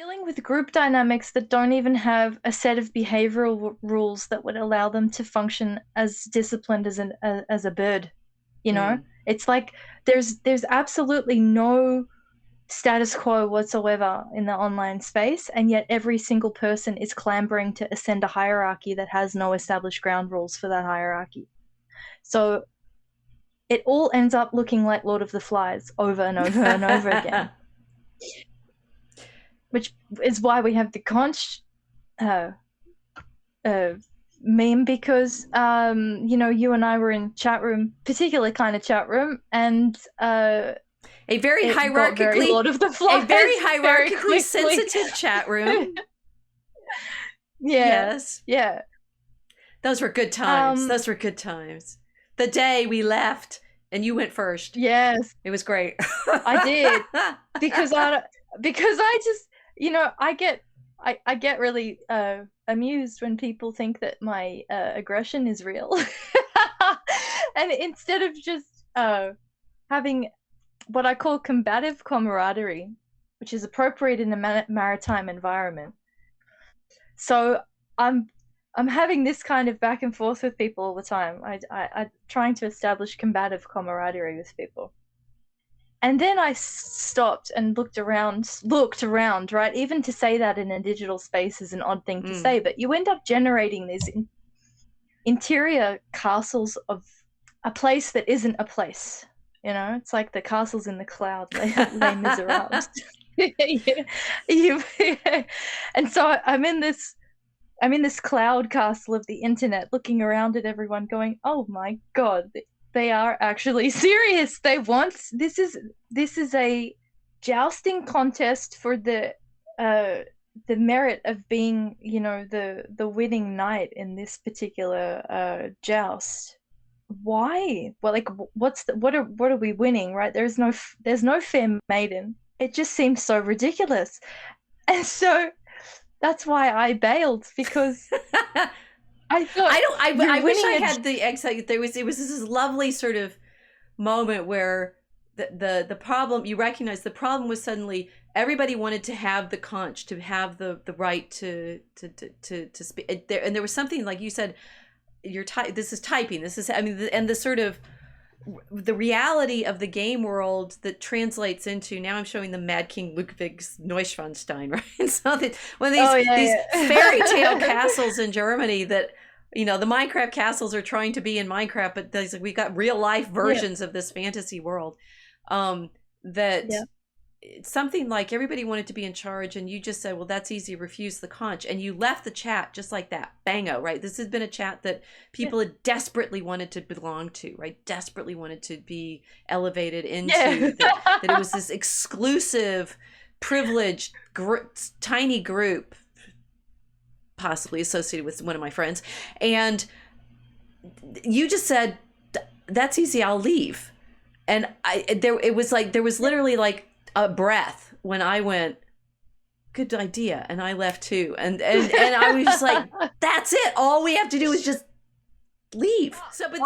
dealing with group dynamics that don't even have a set of behavioral rules that would allow them to function as disciplined as a bird. Mm. It's like there's absolutely no status quo whatsoever in the online space, and yet every single person is clambering to ascend a hierarchy that has no established ground rules for that hierarchy. So it all ends up looking like Lord of the Flies over and over and over again. Which is why we have the conch meme, because you and I were in chat room, particular kind of chat room, and a very hierarchically Lord of the Flies, a very hierarchically sensitive chat room. Yeah. Yes. Yeah. Those were good times. Those were good times. The day we left and you went first. Yes. It was great. I did. Because I just, I get really amused when people think that my aggression is real. And instead of just having what I call combative camaraderie, which is appropriate in a maritime environment. So I'm having this kind of back and forth with people all the time. I'm trying to establish combative camaraderie with people. And then I stopped and looked around, right? Even to say that in a digital space is an odd thing to say, but you end up generating these interior castles of a place that isn't a place. It's like the castles in the cloud, Les Miserables. And so I'm in this cloud castle of the internet, looking around at everyone going, oh my God, they are actually serious. They want this is a jousting contest for the merit of being, the winning knight in this particular joust. Why? Well, like, what are we winning, right? There's no fair maiden. It just seems so ridiculous. And so that's why I bailed, because I thought I wish I had the excitement. It was this lovely sort of moment where the problem, you recognize the problem was suddenly everybody wanted to have the conch, to have the right to speak there, and there was something like you said, this is typing, this is, I mean, and the sort of the reality of the game world that translates into, now I'm showing the Mad King Ludwig's Neuschwanstein, right? So that one of these fairy tale castles in Germany that, the Minecraft castles are trying to be in Minecraft, but we got real life versions of this fantasy world. It's something like everybody wanted to be in charge, and you just said, well, that's easy, refuse the conch, and you left the chat just like that. Bango, right? This has been a chat that people had desperately wanted to belong to, right? Desperately wanted to be elevated into, that it was this exclusive, privileged, tiny group, possibly associated with one of my friends, and you just said, that's easy, I'll leave. And it was like, there was literally like a breath when I went, good idea, and I left too, and I was just like, that's it, all we have to do is just leave. So but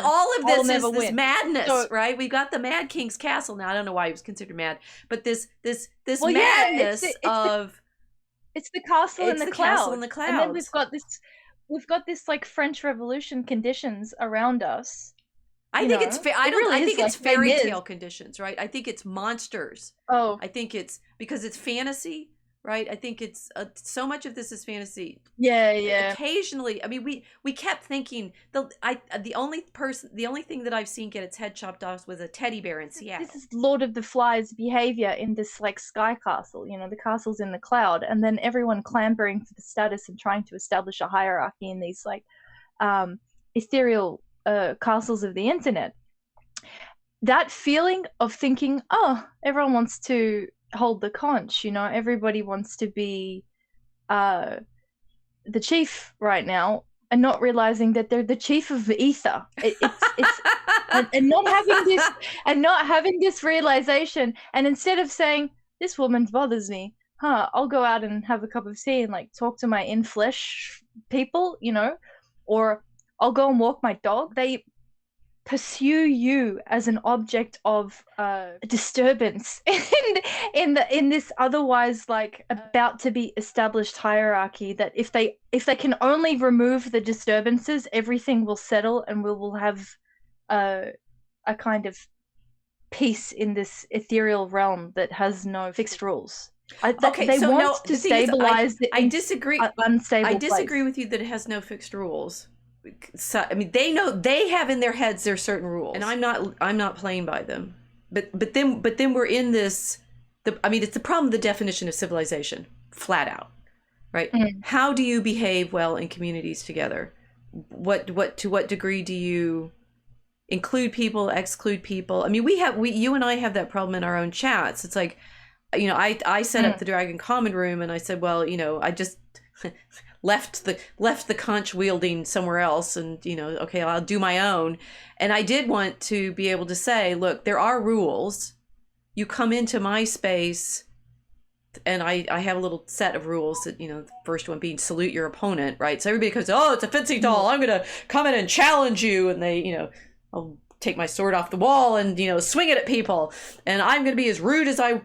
all of this is this madness, right? We've got the Mad King's castle now. I don't know why he was considered mad, but this madness it's the castle in the cloud. Castle in the clouds. And then we've got this like French Revolution conditions around us. I think it's fairy tale conditions, right? I think it's monsters. Oh, I think it's because it's fantasy, right? I think it's so much of this is fantasy. Yeah. Occasionally, I mean, we kept thinking the only thing that I've seen get its head chopped off was a teddy bear in Seattle. This is Lord of the Flies behavior in this like sky castle. The castle's in the cloud, and then everyone clambering for the status and trying to establish a hierarchy in these like ethereal castles of the internet. That feeling of thinking, oh, everyone wants to hold the conch, everybody wants to be the chief right now, and not realizing that they're the chief of the ether. It's and not having this realization, and instead of saying, this woman bothers me, I'll go out and have a cup of tea and like talk to my in-flesh people, or I'll go and walk my dog. They pursue you as an object of disturbance in this otherwise like about to be established hierarchy, that if they can only remove the disturbances, everything will settle and we will have a kind of peace in this ethereal realm that has no fixed rules. They want to stabilize I disagree. Unstable I disagree place. with you that it has no fixed rules. So, I mean, they know, they have in their heads their certain rules, and I'm not playing by them. But then we're in this. I mean, it's the problem of the definition of civilization, flat out, right? How do you behave well in communities together? To what degree do you include people, exclude people? I mean, you and I have that problem in our own chats. It's like, you know, I set up the Dragon Common Room, and I said, well, you know, I just left the conch wielding somewhere else, and, you know, okay, I'll do my own. And I did want to be able to say, look, there are rules. You come into my space, and I have a little set of rules that, you know, the first one being salute your opponent, right? So everybody goes, oh, it's a fencing doll, I'm gonna come in and challenge you, and they, you know, I'll take my sword off the wall and, you know, swing it at people, and I'm gonna be as rude as I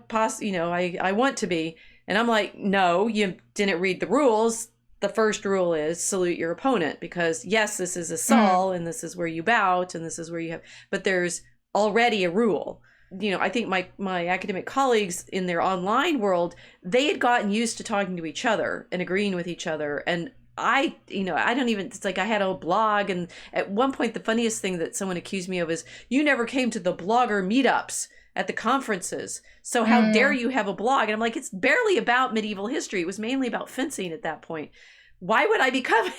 want to be. And I'm like, no, you didn't read the rules. The first rule is salute your opponent, because yes, this is a Saul, and this is where you bow, and this is where you have, but there's already a rule. You know, I think my academic colleagues in their online world, they had gotten used to talking to each other and agreeing with each other. And I don't even, it's like I had a blog, and at one point the funniest thing that someone accused me of is, you never came to the blogger meetups at the conferences, so how dare you have a blog? And I'm like, it's barely about medieval history. It was mainly about fencing at that point. Why would I be coming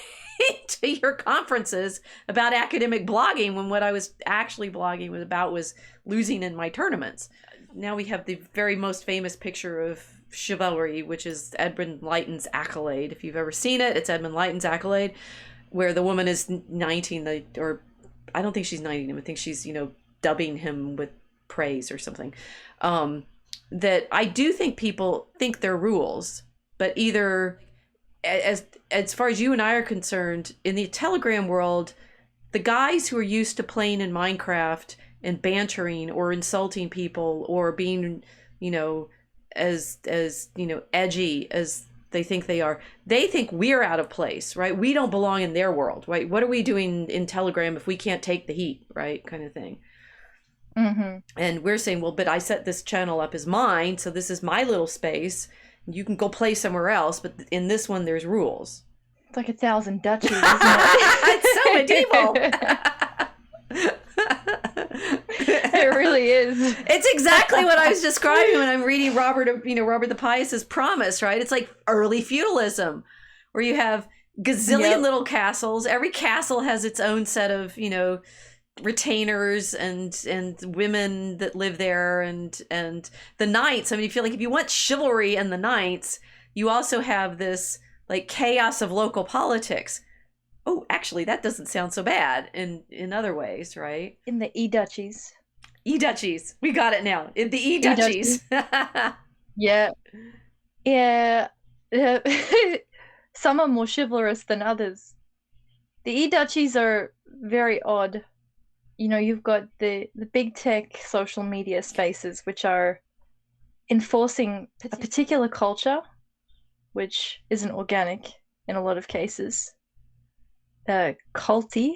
to your conferences about academic blogging when what I was actually blogging was losing in my tournaments? Now we have the very most famous picture of chivalry, which is Edmund Leighton's Accolade. If you've ever seen it, it's Edmund Leighton's Accolade, where the woman is knighting or I don't think she's knighting him. I think she's, you know, dubbing him with praise or something. That I do think people think they're rules, but either as far as you and I are concerned, in the Telegram world, the guys who are used to playing in Minecraft and bantering or insulting people or being, you know, as you know, edgy as they think they are, they think we're out of place, right? We don't belong in their world, right? What are we doing in Telegram if we can't take the heat, right? Kind of thing. And we're saying, well, but I set this channel up as mine, so this is my little space. You can go play somewhere else, but in this one, there's rules. It's like 1,000 Duchies, isn't it? It's so medieval. It really is. It's exactly what I was describing when I'm reading Robert the Pious's Promise, right? It's like early feudalism, where you have gazillion little castles. Every castle has its own set of, you know, retainers and women that live there, and the knights. I mean, you feel like if you want chivalry and the knights, you also have this like chaos of local politics. Oh, actually, that doesn't sound so bad in other ways, right? In the e-Duchies. E-Duchies. We got it now. In the e-Duchies. Yeah. Some are more chivalrous than others. The e-Duchies are very odd. You know, you've got the big tech social media spaces, which are enforcing a particular culture, which isn't organic in a lot of cases. Culty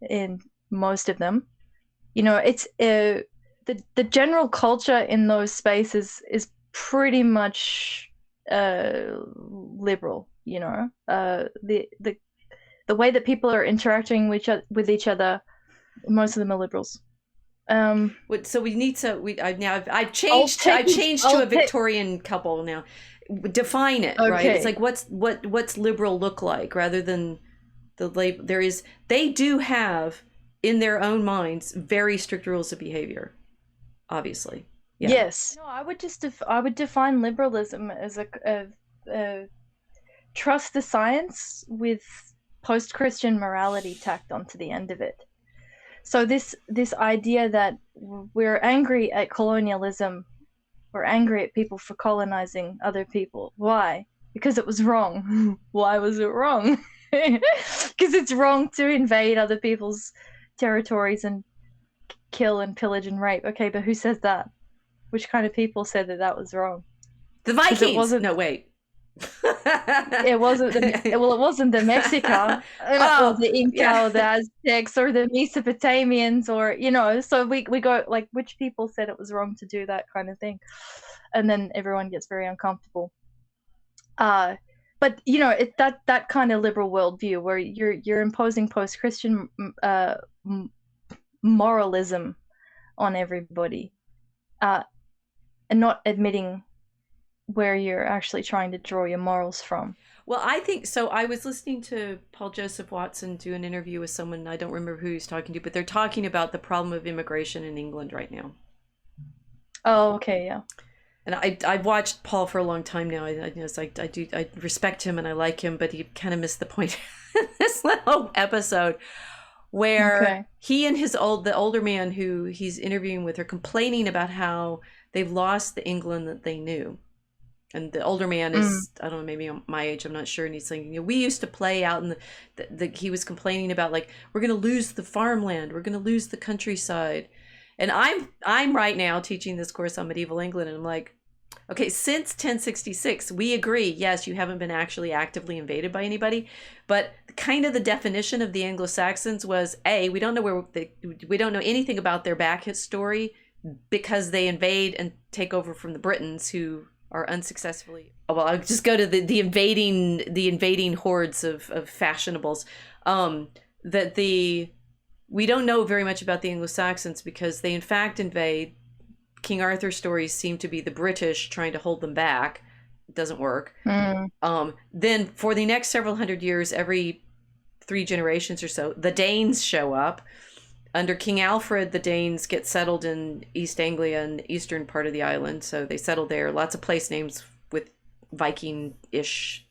in most of them. You know, it's the general culture in those spaces is pretty much liberal. You know, the way that people are interacting with each other. Most of them are liberals. So we need to. I've changed to a Victorian couple now. Define it, right? It's like what's liberal look like, rather than the label. They do have in their own minds very strict rules of behavior. Obviously, yeah. Yes. No, I would define liberalism as a trust the science with post-Christian morality tacked onto the end of it. So this idea that we're angry at colonialism, we're angry at people for colonizing other people. Why? Because it was wrong. Why was it wrong? Because it's wrong to invade other people's territories and kill and pillage and rape. Okay, but who says that? Which kind of people said that that was wrong? The Vikings. No, wait. It wasn't it wasn't the Mexica, or the Inca, or the Aztecs, or the Mesopotamians, or so we go like, which people said it was wrong to do that kind of thing, and then everyone gets very uncomfortable. But that kind of liberal worldview where you're imposing post-Christian moralism on everybody, and not admitting where you're actually trying to draw your morals from. Well, I think so. I was listening to Paul Joseph Watson do an interview with someone, I don't remember who he's talking to, but they're talking about the problem of immigration in England right now. Oh, okay, yeah. And I've watched Paul for a long time now. I respect him and I like him, but he kind of missed the point in this little episode where he and the older man who he's interviewing with are complaining about how they've lost the England that they knew. And the older man is, I don't know, maybe my age, I'm not sure. And he's saying, we used to play out in he was complaining about, like, we're going to lose the farmland. We're going to lose the countryside. And I'm right now teaching this course on medieval England. And I'm like, okay, since 1066, we agree, yes, you haven't been actually actively invaded by anybody. But kind of the definition of the Anglo-Saxons was, we don't know we don't know anything about their back story because they invade and take over from the Britons, who are unsuccessfully. Well, I'll just go to the invading hordes of fashionables. We don't know very much about the Anglo-Saxons because they in fact invade. King Arthur stories seem to be the British trying to hold them back. It doesn't work. Then for the next several hundred years, every 3 generations or so, the Danes show up. Under King Alfred, the Danes get settled in East Anglia and the eastern part of the island. So they settle there. Lots of place names with Viking-ish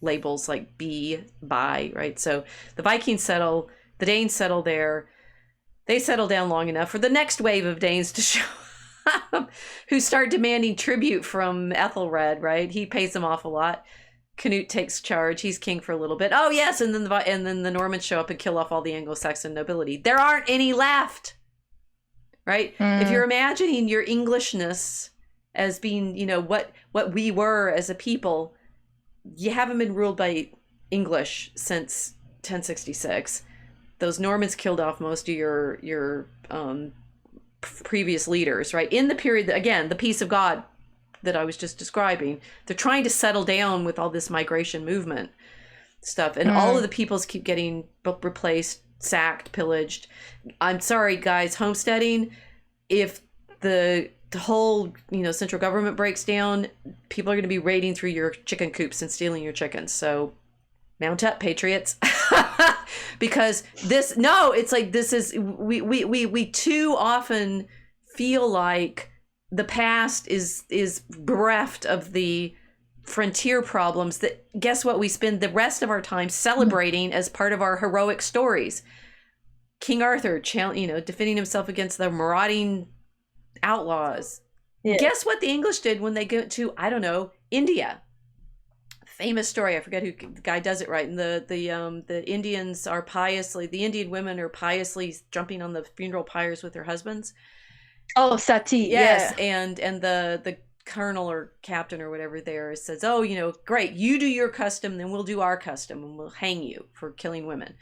labels like by, right? So the Vikings settle, the Danes settle there. They settle down long enough for the next wave of Danes to show up, who start demanding tribute from Ethelred, right? He pays them off a lot. Canute takes charge. He's king for a little bit. Oh yes, and then the Normans show up and kill off all the Anglo-Saxon nobility. There aren't any left, right? If you're imagining your Englishness as being, what we were as a people, you haven't been ruled by English since 1066. Those Normans killed off most of your previous leaders, right? In the period that, again, the peace of God that I was just describing, they're trying to settle down with all this migration movement stuff, and all of the peoples keep getting replaced, sacked, pillaged. I'm sorry, guys, homesteading, if the whole central government breaks down, people are going to be raiding through your chicken coops and stealing your chickens. So mount up, patriots. Because we too often feel like the past is bereft of the frontier problems that, guess what, we spend the rest of our time celebrating as part of our heroic stories. King Arthur, defending himself against the marauding outlaws. Yeah. Guess what the English did when they go to, I don't know, India? Famous story. I forget who the guy does it right. And the Indians are piously, the Indian women are piously jumping on the funeral pyres with their husbands. Oh, sati. Yes, yeah. And the colonel or captain or whatever there says, oh, great, you do your custom, then we'll do our custom, and we'll hang you for killing women.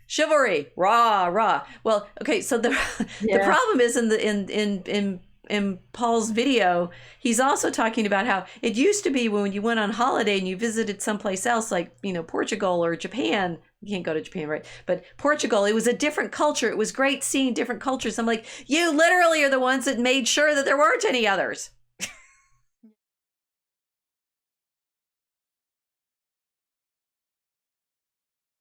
Chivalry, rah, rah. Well, okay, so the problem is in Paul's video, he's also talking about how it used to be when you went on holiday and you visited someplace else, like, Portugal or Japan. You can't go to Japan, right? But Portugal, it was a different culture. It was great seeing different cultures. I'm like, you literally are the ones that made sure that there weren't any others.